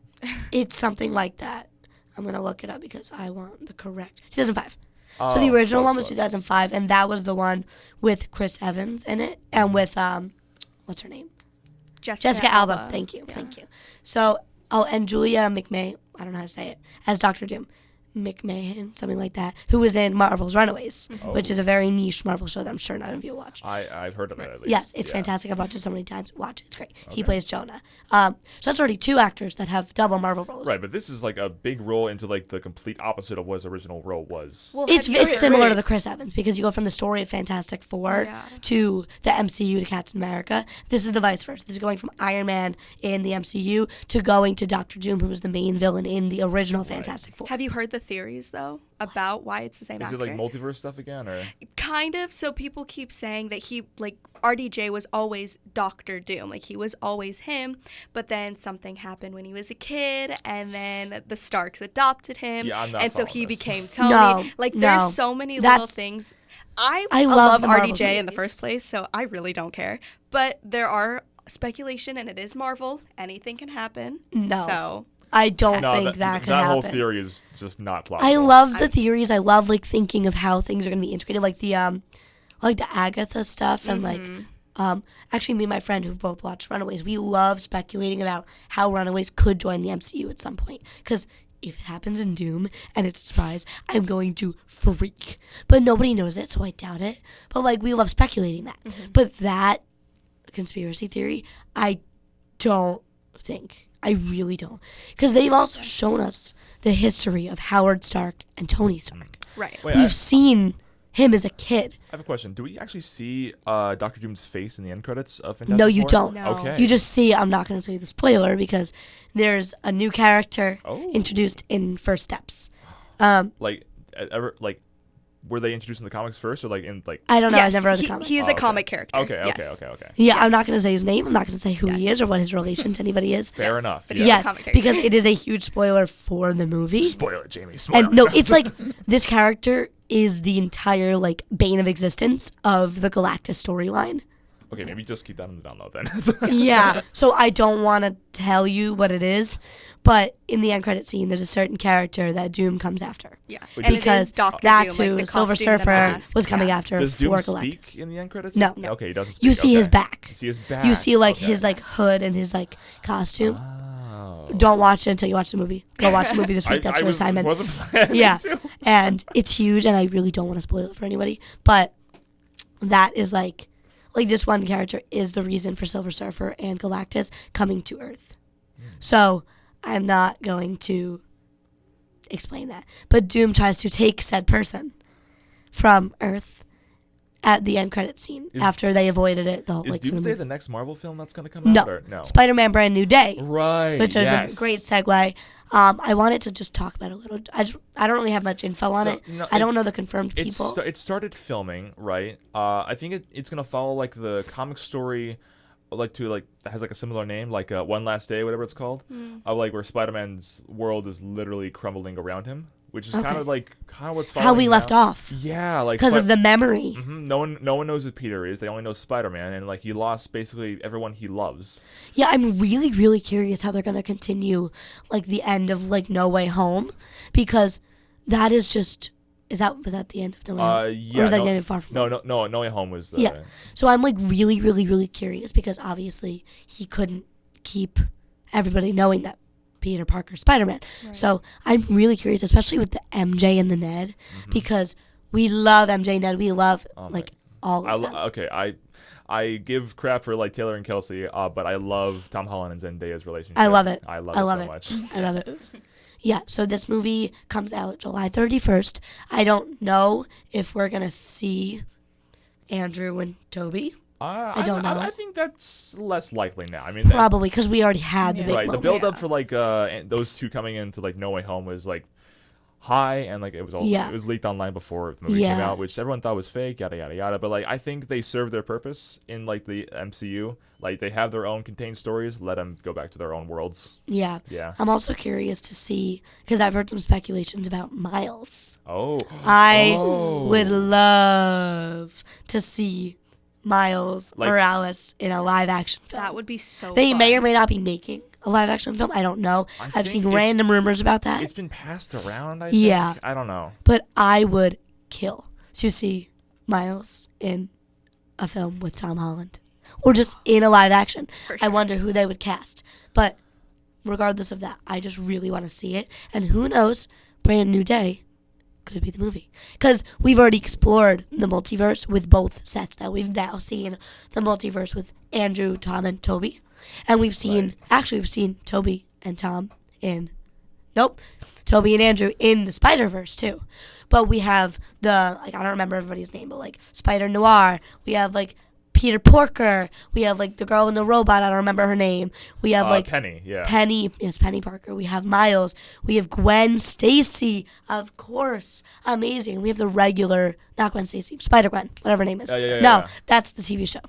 It's something like that. I'm going to look it up because I want the correct. 2005. So Oh, the original one close, was close. 2005, and that was the one with Chris Evans in it, and with, what's her name? Jessica Alba. Thank you. So, and Julia McMahon, I don't know how to say it, as Dr. Doom. McMahon, something like that, who was in Marvel's Runaways, which is a very niche Marvel show that I'm sure none of you watch. I've heard of it at least. Yes, it's fantastic. I've watched it so many times. Watch it. It's great. He plays Jonah. So that's already 2 actors that have double Marvel roles. Right, but this is like a big role into like the complete opposite of what his original role was. Well, It's have you similar heard- to the Chris Evans because you go from the story of Fantastic Four to the MCU to Captain America. This is the vice versa. This is going from Iron Man in the MCU to going to Doctor Doom, who was the main villain in the original Fantastic Four. Have you heard the theories though about why it's the same Is actor? it like multiverse stuff again, or? Kind of. So people keep saying that he, like, RDJ was always Doctor Doom. Like, he was always him. But then something happened when he was a kid, and then the Starks adopted him. Yeah, I'm not and so following he this. became Tony. No, like, no. there's so many little things. I love love the Marvel RDJ in the theories. first place, so I really don't care. But there are speculation, and it is Marvel. Anything can happen. No. So I don't No, think that could that happen. whole theory is just not plausible. I love the theories. I love like thinking of how things are gonna be integrated, like the Agatha stuff and like actually me and my friend who both watched Runaways, we love speculating about how Runaways could join the MCU at some point. Because if it happens in Doom and it's a surprise, I'm going to freak. But nobody knows it, so I doubt it. But like we love speculating that. But that conspiracy theory, I don't think. I really don't. Because they've also shown us the history of Howard Stark and Tony Stark. right. Wait, We've seen him as a kid. I have a question. Do we actually see Dr. Doom's face in the end credits of Fantastic No, you Four? don't. No. Okay. You just see, I'm not going to tell you the spoiler because there's a new character Oh. introduced in First Steps. Like ever like were they introduced in the comics first or like in like? I don't know. I've Yes, never read the he- comics. he's Oh, a okay. comic character. Okay. Yes. Yeah, I'm not Yes. going to say his name. I'm not going to say who he is or what his relation to anybody is. Fair enough. but Yeah. he's a Yes, comic character. because it is a huge spoiler for the movie. Spoiler, Jamie. Spoiler. And no, it's like this character is the entire like bane of existence of the Galactus storyline. Okay, maybe just keep that on the down low then. Yeah. So I don't want to tell you what it is, but in the end credit scene, there's a certain character that Doom comes after. Yeah. Which- And it Because is Dr. that's Doom, who like the Silver costume, the Surfer mask. was coming Yeah. after Does for Doom Galactus. speak in the end credits? No. Okay, he doesn't speak. You see his Okay. back. You see his back. You see like Okay. his like hood and his like costume. Oh. Don't watch it until you watch the movie. Go watch the movie this week. That's your assignment. wasn't planning Yeah. to. And it's huge, and I really don't want to spoil it for anybody. But that is like this one character is the reason for Silver Surfer and Galactus coming to Earth. So I'm not going to explain that. But Doom tries to take said person from Earth at the end credit scene after they avoided it. The whole, Is like, for the Doomsday movie. the next Marvel film that's going to come No. out? Or no. Spider-Man Brand New Day. Right. Which is yes. a great segue. I wanted to just talk about it a little. I don't really have much info on it. No, I don't know the confirmed people. It started filming, right? I think it's gonna follow like the comic story, that has like a similar name, like One Last Day, whatever it's called, of like where Spider-Man's world is literally crumbling around him, which is kind of what's following how we left off. Yeah, like because of the memory. Mm-hmm. No one knows who Peter is. They only know Spider-Man, and like he lost basically everyone he loves. Yeah, I'm really, really curious how they're gonna continue like the end of like No Way Home, because that is just. Was that the end of No Way Home? Yeah. Or was that the end of Far From Home? No. No Way Home was. Yeah. So I'm like really, really, really curious because obviously he couldn't keep everybody knowing that Peter Parker's Spider-Man. Right. So I'm really curious, especially with the MJ and the Ned, because we love MJ and Ned. We love all of them. Okay, I give crap for like Taylor and Kelsey, but I love Tom Holland and Zendaya's relationship. I love it. I love it so much. I love it. Yeah, so this movie comes out July 31st. I don't know if we're going to see Andrew and Toby. I don't know. I think that's less likely now. I mean, probably because we already had the big right. moment. The build up for like those two coming into like No Way Home was like high, and like it was leaked online before the movie came out, which everyone thought was fake, yada yada yada. But like I think they serve their purpose in like the MCU. Like they have their own contained stories. Let them go back to their own worlds. Yeah. I'm also curious to see because I've heard some speculations about Miles. I would love to see Miles Morales in a live action film. That would be so They fun. may or may not be making a live action film. I don't know. I've seen random rumors about that. It's been passed around, I think. I don't know. But I would kill to see Miles in a film with Tom Holland. Or just in a live action. Sure. I wonder who they would cast. But regardless of that, I just really want to see it. And who knows, Brand New Day could be the movie. Because we've already explored the multiverse with both sets that we've now seen the multiverse with Andrew, Tom, and Toby. And we've seen, we've seen Toby and Tom Toby and Andrew in the Spider-Verse too. But we have I don't remember everybody's name, but like Spider Noir. We have like Peter Porker. We have like the girl in the robot. I don't remember her name. We have like Penny. Yeah. Penny. Yes, Penny Parker. We have Miles. We have Gwen Stacy. Of course, amazing. We have the regular, not Gwen Stacy, Spider Gwen, whatever her name is. Yeah. That's the TV show.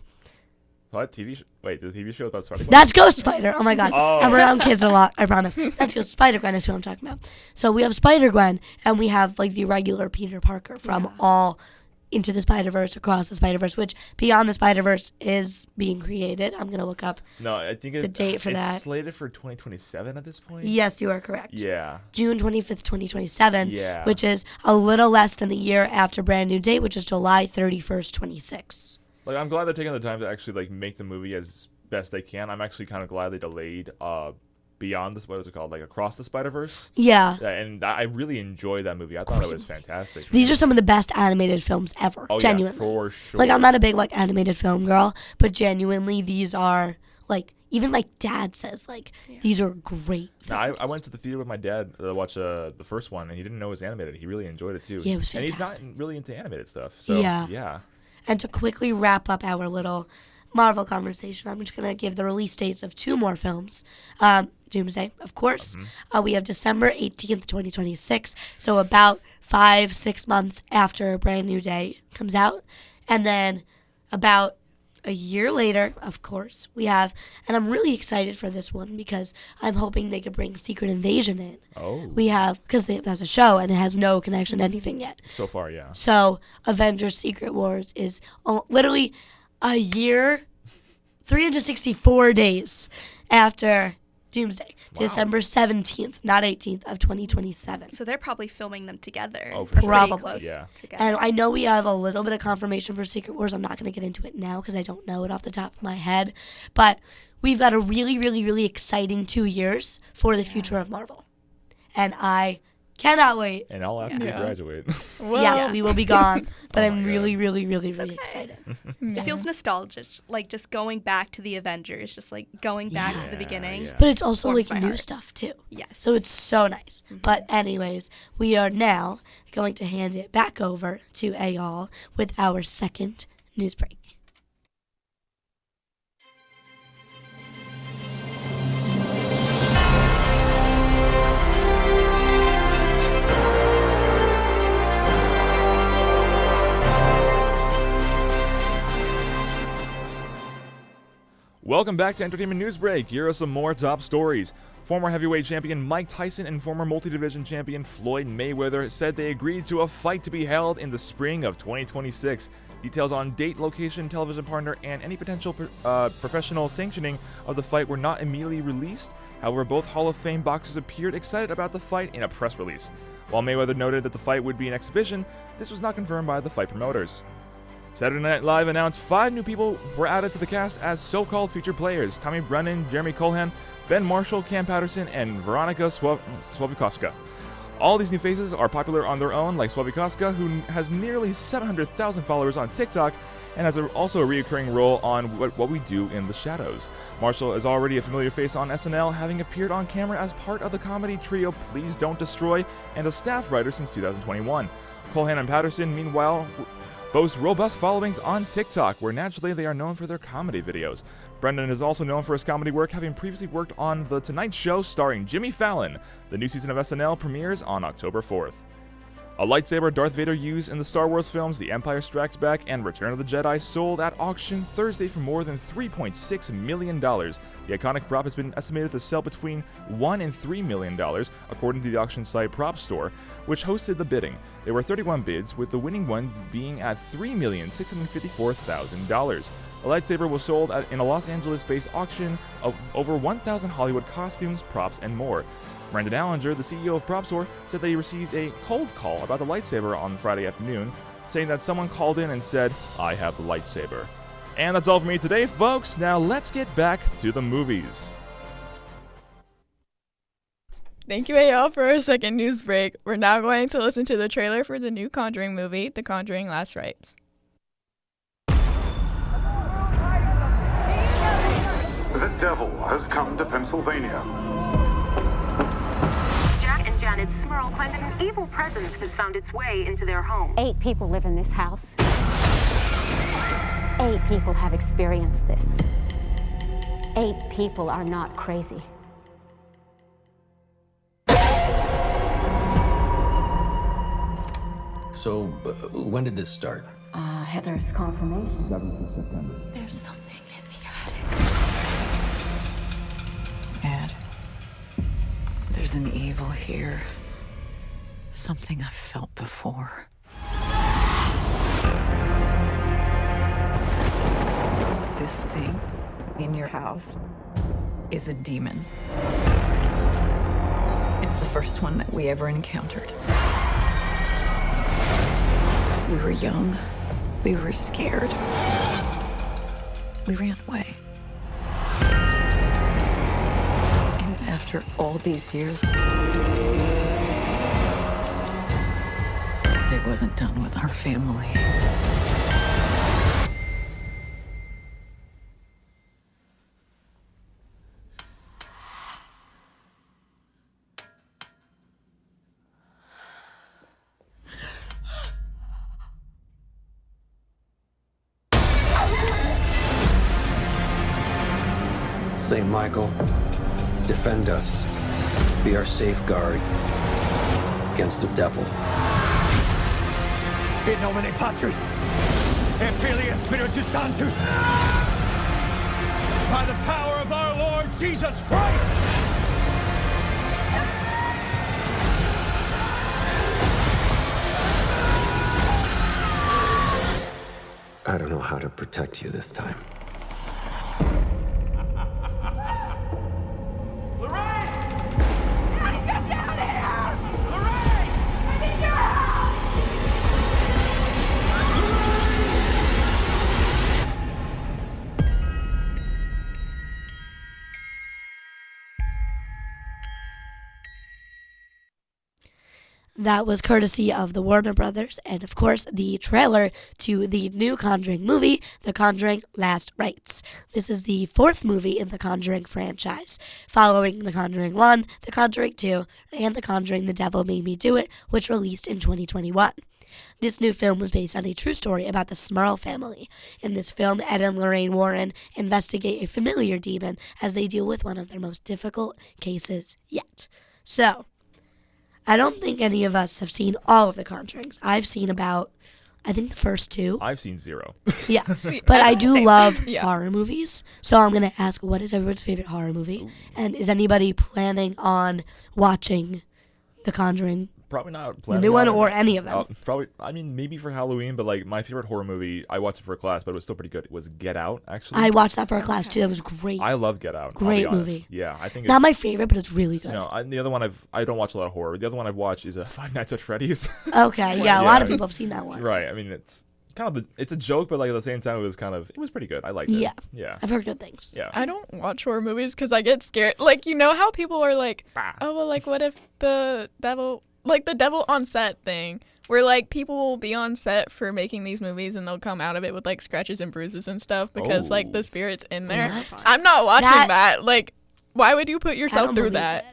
What TV show? Wait, the TV show about Spider Gwen? That's Ghost Spider. Oh my God. I'm around kids a lot. I promise. That's Ghost Spider Gwen is who I'm talking about. So we have Spider Gwen, and we have like the regular Peter Parker from all Into the Spider-Verse, Across the Spider-Verse, which Beyond the Spider-Verse is being created. I'm going to look up I think the date for that. It's slated for 2027 at this point. Yes, you are correct. Yeah. June 25th, 2027, Yeah. which is a little less than a year after Brand New Date, which is July 31st, 26. Like, I'm glad they're taking the time to actually like make the movie as best they can. I'm actually kind of glad they delayed Beyond what is it called? Like Across the Spider-Verse? Yeah. And I really enjoyed that movie. I thought it was fantastic. These are some of the best animated films ever. Genuinely. Yeah, for sure. Like, I'm not a big like animated film girl, but genuinely these are like, even my dad says like these are great films. Now, I went to the theater with my dad to watch the first one, and he didn't know it was animated. He really enjoyed it too. Yeah, it was fantastic. And he's not really into animated stuff. So yeah. And to quickly wrap up our little Marvel conversation, I'm just going to give the release dates of two more films. Doomsday, of course. We have December 18th, 2026, so about 5-6 months after Brand New Day comes out. And then about a year later, of course, we have, and I'm really excited for this one because I'm hoping they could bring Secret Invasion in. We have, because that's a show and it has no connection to anything yet. So far, yeah. So Avengers Secret Wars is literally a year, 364 days after Doomsday. December 17th, not 18th, of 2027. So they're probably filming them together. Oh, for sure. Probably. Yeah. Together. And I know we have a little bit of confirmation for Secret Wars. I'm not going to get into it now because I don't know it off the top of my head. But we've got a really, really, really exciting 2 years for the future of Marvel. And I cannot wait. And I'll have to graduate. Yes, we will be gone. But I'm really, really, really, really excited. It feels nostalgic, like just going back to the Avengers, just like going back to the beginning. But it's also Warms like my new heart. stuff too. Yes. So it's so nice. But anyways, we are now going to hand it back over to Ayal with our second news break. Welcome back to Entertainment News Break. Here are some more top stories. Former heavyweight champion Mike Tyson and former multi-division champion Floyd Mayweather said they agreed to a fight to be held in the spring of 2026. Details on date, location, television partner, and any potential professional sanctioning of the fight were not immediately released. However, both Hall of Fame boxers appeared excited about the fight in a press release. While Mayweather noted that the fight would be an exhibition, this was not confirmed by the fight promoters. Saturday Night Live announced 5 new people were added to the cast as so-called featured players: Tommy Brennan, Jeremy Colhan, Ben Marshall, Cam Patterson, and Veronica Słowikowska. All these new faces are popular on their own, like Słowikowska, who has nearly 700,000 followers on TikTok and has also a recurring role on What We Do in the Shadows. Marshall is already a familiar face on SNL, having appeared on camera as part of the comedy trio Please Don't Destroy and a staff writer since 2021. Colhan and Patterson, meanwhile, boast robust followings on TikTok, where naturally they are known for their comedy videos. Brendan is also known for his comedy work, having previously worked on The Tonight Show starring Jimmy Fallon. The new season of SNL premieres on October 4th. A lightsaber Darth Vader used in the Star Wars films The Empire Strikes Back and Return of the Jedi sold at auction Thursday for more than $3.6 million. The iconic prop has been estimated to sell between $1 and $3 million, according to the auction site Prop Store, which hosted the bidding. There were 31 bids, with the winning one being at $3,654,000. The lightsaber was sold in a Los Angeles-based auction of over 1,000 Hollywood costumes, props, and more. Brandon Allinger, the CEO of PropStore, said they received a cold call about the lightsaber on Friday afternoon, saying that someone called in and said, "I have the lightsaber." And that's all for me today, folks. Now let's get back to the movies. Thank you, AL, for our second news break. We're now going to listen to the trailer for the new Conjuring movie, The Conjuring Last Rites. The devil has come to Pennsylvania. Jack and Janet Smurl claim that an evil presence has found its way into their home. 8 people live in this house. 8 people have experienced this. 8 people are not crazy. So, when did this start? Heather's confirmation. 7th of September. There's something in the attic. Ed, there's an evil here. Something I've felt before. This thing in your house is a demon. It's the first one that we ever encountered. We were young. We were scared. We ran away. And after all these years, it wasn't done with our family. St. Michael, defend us. Be our safeguard against the devil. In nomine Patris, et Filii et Spiritus Sanctus, by the power of our Lord Jesus Christ. I don't know how to protect you this time. That was courtesy of the Warner Brothers and, of course, the trailer to the new Conjuring movie, The Conjuring Last Rites. This is the 4th movie in the Conjuring franchise, following The Conjuring 1, The Conjuring 2, and The Conjuring The Devil Made Me Do It, which released in 2021. This new film was based on a true story about the Smurl family. In this film, Ed and Lorraine Warren investigate a familiar demon as they deal with one of their most difficult cases yet. So, I don't think any of us have seen all of the Conjurings. I've seen about I think the first 2. I've seen 0. Yeah, See, but I don't do say love that. Yeah. horror movies. So I'm going to ask, what is everyone's favorite horror movie? And is anybody planning on watching The Conjuring? Probably not The planning new one on it. or any of them? Probably. I mean, maybe for Halloween, but like my favorite horror movie, I watched it for a class, but it was still pretty good. It was Get Out, actually. I watched that for a class too. That was great. I love Get Out. I'll be Great honest. movie. Yeah, I think Not it's, my favorite, but it's really good. You know, the other one I don't watch a lot of horror. The other one I've watched is Five Nights at Freddy's. Okay, yeah, a lot of people have seen that one. Right. I mean, it's kind of it's a joke, but like at the same time, it was pretty good. I liked it. Yeah. Yeah. I've heard good things. Yeah. I don't watch horror movies because I get scared. Like, you know how people are like, oh, well, like, what if the devil on set thing, where like people will be on set for making these movies and they'll come out of it with like scratches and bruises and stuff because like the spirit's in there. What? I'm not watching that. Like, why would you put yourself through that?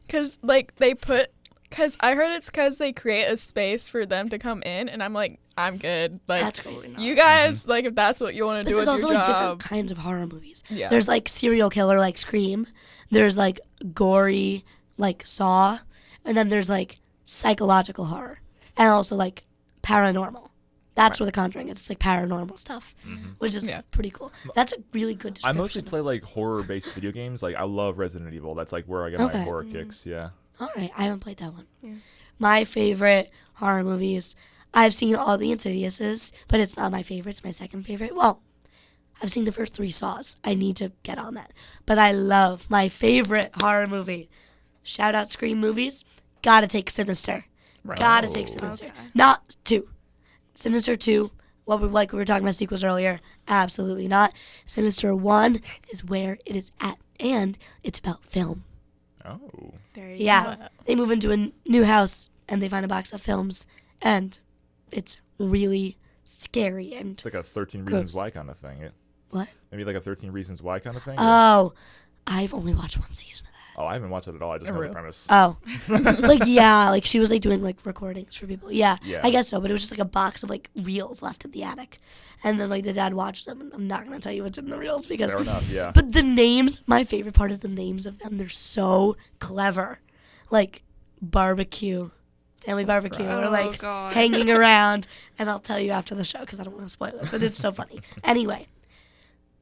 Because like because I heard it's because they create a space for them to come in, and I'm like, I'm good. Like, That's crazy. You guys, like, if that's what you want to do with there's your also like job. different kinds of horror movies. Yeah. There's like serial killer like Scream. There's like gory like Saw, and then there's like psychological horror, and also like paranormal. That's where The Conjuring is. It's like paranormal stuff, which is pretty cool. That's a really good I description. mostly play like horror-based video games. Like I love Resident Evil. That's like where I get my Okay. horror kicks. Yeah. All right, I haven't played that one. Yeah. My favorite horror movies, I've seen all the Insidiouses, but it's not my favorite. It's my second favorite. Well, I've seen the first 3 Saws. I need to get on that. But I love my favorite horror movie. Shout out Scream movies. Gotta take Sinister. Right. Gotta take Sinister. Okay. Not 2. Sinister 2. We were talking about sequels earlier. Absolutely not. Sinister 1 is where it is at, and it's about film. Oh. Yeah, they move into a new house and they find a box of films, and it's really scary and It's like a 13 gross. Reasons Why kind of thing. What? Maybe like a 13 Reasons Why kind of thing. Oh, I've only watched 1 season of that. Oh, I haven't watched it at all. I just know the premise. Oh, like yeah, like she was like doing like recordings for people. Yeah, Yeah. I guess so. But it was just like a box of like reels left in the attic, and then like the dad watched them. And I'm not gonna tell you what's in the reels because. Fair enough, yeah. But the names, my favorite part is the names of them. They're so clever, like barbecue, family barbecue, or like God. hanging around. And I'll tell you after the show because I don't want to spoil it. But it's so funny. Anyway,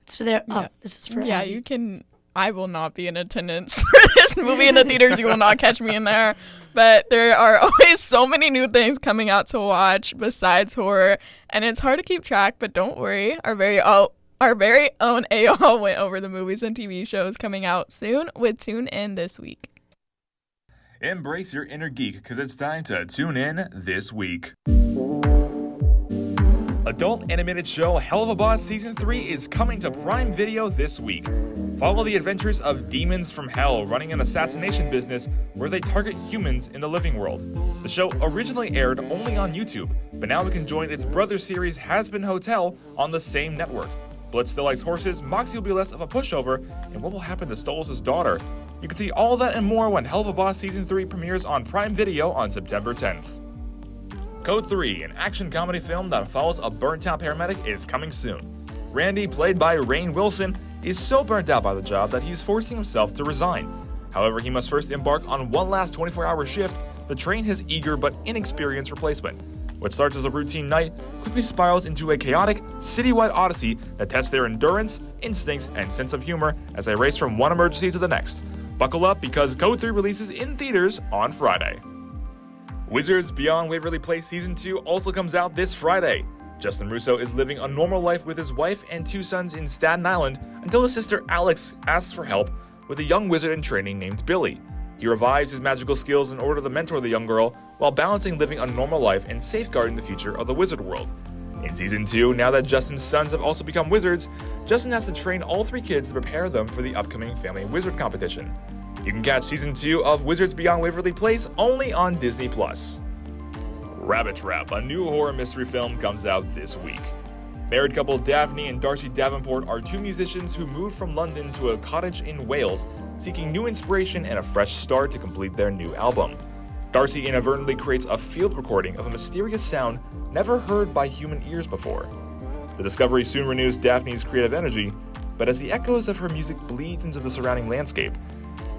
so there. Oh, this is for Yeah, Abby. you can. I will not be in attendance for this movie in the theaters. You will not catch me in there. But there are always so many new things coming out to watch besides horror, and it's hard to keep track. But don't worry, our very own AOL went over the movies and TV shows coming out soon with Tune In this week. Embrace your inner geek, because it's time to tune in this week. Adult animated show Hell of a Boss Season 3 is coming to Prime Video this week. Follow the adventures of demons from hell running an assassination business where they target humans in the living world. The show originally aired only on YouTube, but now we can join its brother series Has Been Hotel on the same network. Blitz still likes horses, Moxie will be less of a pushover, and what will happen to Stolas' daughter? You can see all that and more when Hell of a Boss Season 3 premieres on Prime Video on September 10th. Code 3, an action comedy film that follows a burnt-out paramedic, is coming soon. Randy, played by Rainn Wilson, is so burnt out by the job that he's forcing himself to resign. However, he must first embark on one last 24-hour shift to train his eager but inexperienced replacement. What starts as a routine night quickly spirals into a chaotic, citywide odyssey that tests their endurance, instincts, and sense of humor as they race from one emergency to the next. Buckle up because Code 3 releases in theaters on Friday. Wizards Beyond Waverly Place Season 2 also comes out this Friday. Justin Russo is living a normal life with his wife and 2 sons in Staten Island until his sister Alex asks for help with a young wizard in training named Billy. He revives his magical skills in order to mentor the young girl while balancing living a normal life and safeguarding the future of the wizard world. In Season 2, now that Justin's sons have also become wizards, Justin has to train all 3 kids to prepare them for the upcoming Family Wizard competition. You can catch Season 2 of Wizards Beyond Waverly Place only on Disney+. Rabbit Trap, a new horror mystery film, comes out this week. Married couple Daphne and Darcy Davenport are 2 musicians who moved from London to a cottage in Wales, seeking new inspiration and a fresh start to complete their new album. Darcy inadvertently creates a field recording of a mysterious sound never heard by human ears before. The discovery soon renews Daphne's creative energy, but as the echoes of her music bleeds into the surrounding landscape,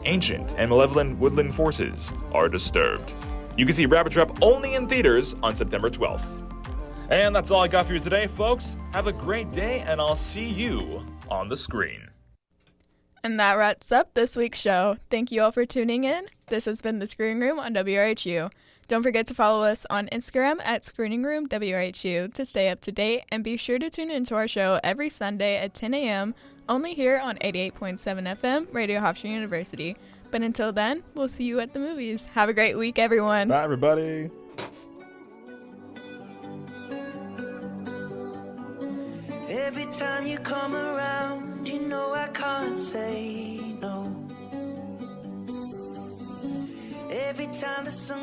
ancient and malevolent woodland forces are disturbed. You can see Rabbit Trap only in theaters on September 12th. And that's all I got for you today, folks. Have a great day, and I'll see you on the screen. And that wraps up this week's show. Thank you all for tuning in. This has been The Screening Room on WRHU. Don't forget to follow us on Instagram at Screening Room WRHU to stay up to date, and be sure to tune into our show every Sunday at 10 a.m. only here on 88.7 FM, Radio Hofstra University. But until then, we'll see you at the movies. Have a great week, everyone. Bye, everybody. Every time you come around, you know I can't say no. Every time the sun